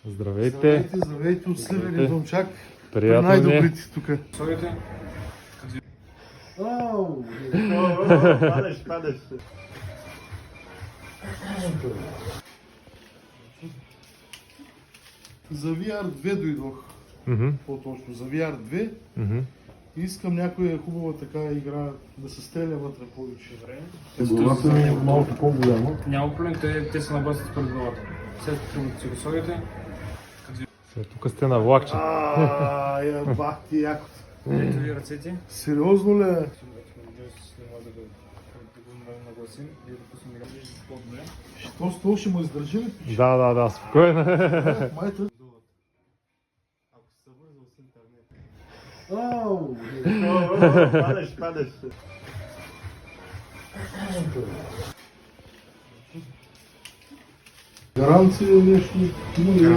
Здравейте. Здравейте от Сливен Домчак. Приятно ми е. Най-добрите тук. Слушайте. Падаш. За VR2 дойдох. Мгм, По-точно. За VR2. мгм. И искам някоя хубава така игра да се стреля вътре повече. Главата ми е малко по-голяма. Няма проблем, те са на база според главата. След като си го слагате, Сега тук сте на влакче. Я бах ти якото. ето ви ръцете. Сериозно ли? Снимаме да го нагласим и да пуснем игра. По-добре. Що с това ще му издържи ли? Да, спокойно. Майта. Падаш. Гаранция нещо. Има ли?